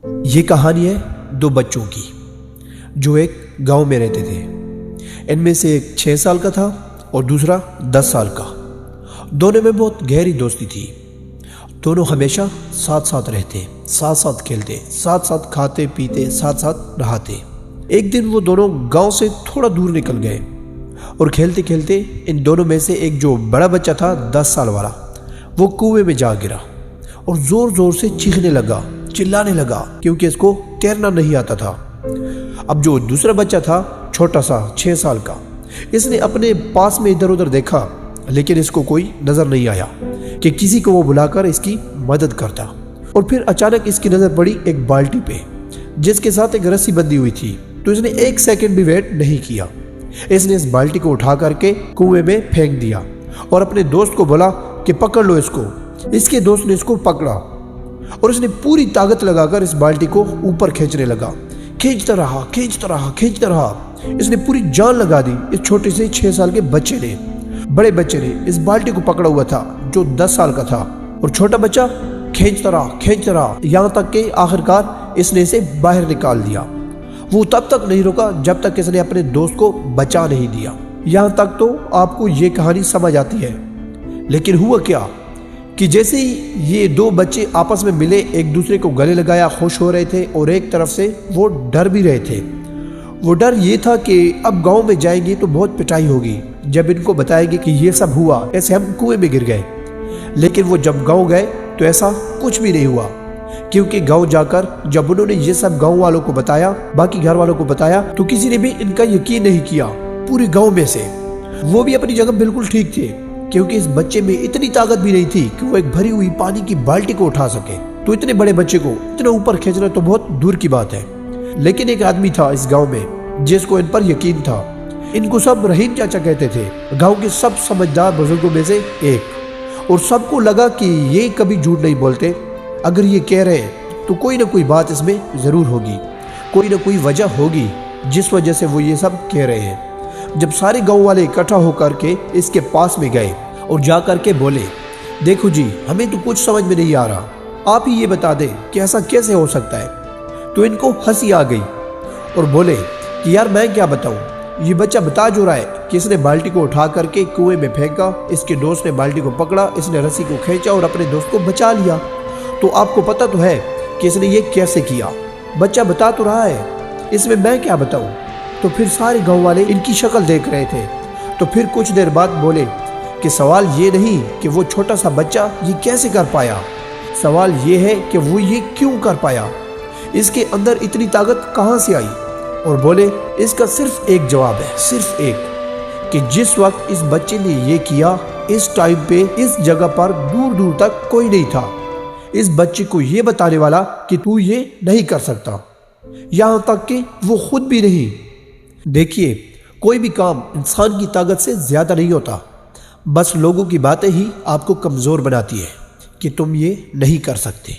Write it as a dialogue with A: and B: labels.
A: یہ کہانی ہے دو بچوں کی جو ایک گاؤں میں رہتے تھے۔ ان میں سے ایک 6 سال کا تھا اور دوسرا 10 سال کا۔ دونوں میں بہت گہری دوستی تھی۔ دونوں ہمیشہ ساتھ ساتھ رہتے، ساتھ ساتھ کھیلتے، ساتھ ساتھ کھاتے پیتے، ساتھ ساتھ نہاتے۔ ایک دن وہ دونوں گاؤں سے تھوڑا دور نکل گئے اور کھیلتے کھیلتے ان دونوں میں سے ایک جو بڑا بچہ تھا 10 سال والا، وہ کنویں میں جا گرا اور زور زور سے چیخنے لگا، چلانے لگا کیونکہ اس کو تیرنا نہیں آتا تھا۔ اب جو دوسرا بچہ تھا چھوٹا سا 6 سال کا، اس نے اپنے پاس میں ادھر ادھر دیکھا لیکن اس کو کوئی نظر نہیں آیا کہ کسی کو وہ بلا کر اس کی مدد کرتا۔ اور پھر اچانک اس کی نظر پڑی ایک بالٹی پہ جس کے ساتھ ایک رسی بندھی ہوئی تھی، تو اس نے 1 سیکنڈ بھی ویٹ نہیں کیا۔ اس نے اس بالٹی کو اٹھا کر کے کنویں میں پھینک دیا اور اپنے دوست کو بولا کہ پکڑ لو اس کو۔ اس کے دوست نے اس کو پکڑا اور اس نے پوری طاقت لگا کر اس بالٹی کو اوپر کھینچنے لگا۔ کھینچتا رہا کھینچتا رہا کھینچتا رہا۔ اس نے پوری جان لگا دی اس چھوٹے سے 6 سال کے بچے نے۔ بڑے بچے نے اس بالٹی کو پکڑا ہوا تھا جو 10 سال کا تھا، اور چھوٹا بچہ کھینچتا رہا یہاں تک کہ آخرکار اس نے اسے باہر نکال دیا۔ وہ تب تک نہیں رکا جب تک اس نے اپنے دوست کو بچا نہیں دیا۔ یہاں تک تو آپ کو یہ کہانی سمجھ آتی ہے، لیکن ہوا کیا کہ جیسے ہی یہ دو بچے آپس میں ملے، ایک دوسرے کو گلے لگایا خوش ہو رہے تھے، اور ایک طرف سے وہ ڈر بھی رہے تھے۔ وہ ڈر یہ تھا کہ اب گاؤں میں جائیں گے تو بہت پٹائی ہوگی جب ان کو بتائیں گے کہ یہ سب ہوا، ایسے ہم کنویں میں گر گئے۔ لیکن وہ جب گاؤں گئے تو ایسا کچھ بھی نہیں ہوا، کیونکہ گاؤں جا کر جب انہوں نے یہ سب گاؤں والوں کو بتایا، باقی گھر والوں کو بتایا، تو کسی نے بھی ان کا یقین نہیں کیا پورے گاؤں میں سے۔ وہ بھی اپنی جگہ بالکل ٹھیک تھے، کیونکہ اس بچے میں اتنی طاقت بھی نہیں تھی کہ وہ ایک بھری ہوئی پانی کی بالٹی کو اٹھا سکے، تو اتنے بڑے بچے کو اتنا اوپر کھینچنا تو بہت دور کی بات ہے۔ لیکن ایک آدمی تھا اس گاؤں میں جس کو ان پر یقین تھا۔ ان کو سب رحیم چاچا کہتے تھے، گاؤں کے سب سمجھدار بزرگوں میں سے ایک، اور سب کو لگا کہ یہ کبھی جھوٹ نہیں بولتے۔ اگر یہ کہہ رہے ہیں تو کوئی نہ کوئی بات اس میں ضرور ہوگی، کوئی نہ کوئی وجہ ہوگی جس وجہ سے وہ یہ سب کہہ رہے ہیں۔ جب سارے گاؤں والے اکٹھا ہو کر کے اس کے پاس میں گئے اور جا کر کے بولے، دیکھو جی، ہمیں تو کچھ سمجھ میں نہیں آ رہا، آپ ہی یہ بتا دیں کہ ایسا کیسے ہو سکتا ہے۔ تو ان کو ہنسی آ گئی اور بولے کہ یار میں کیا بتاؤں، یہ بچہ بتا جو رہا ہے کہ اس نے بالٹی کو اٹھا کر کے کنویں میں پھینکا، اس کے دوست نے بالٹی کو پکڑا، اس نے رسی کو کھینچا اور اپنے دوست کو بچا لیا۔ تو آپ کو پتہ تو ہے کہ اس نے یہ کیسے کیا، بچہ بتا تو رہا ہے، اس میں کیا بتاؤں۔ تو پھر سارے گاؤں والے ان کی شکل دیکھ رہے تھے، تو پھر کچھ دیر بعد بولے کہ سوال یہ نہیں کہ وہ چھوٹا سا بچہ یہ کیسے کر پایا، سوال یہ ہے کہ وہ یہ کیوں کر پایا، اس کے اندر اتنی طاقت کہاں سے آئی۔ اور بولے اس کا صرف ایک جواب ہے، صرف ایک، کہ جس وقت اس بچے نے یہ کیا، اس ٹائم پہ اس جگہ پر دور دور تک کوئی نہیں تھا اس بچے کو یہ بتانے والا کہ تو یہ نہیں کر سکتا، یہاں تک کہ وہ خود بھی نہیں۔ دیکھیے، کوئی بھی کام انسان کی طاقت سے زیادہ نہیں ہوتا، بس لوگوں کی باتیں ہی آپ کو کمزور بناتی ہے کہ تم یہ نہیں کر سکتے۔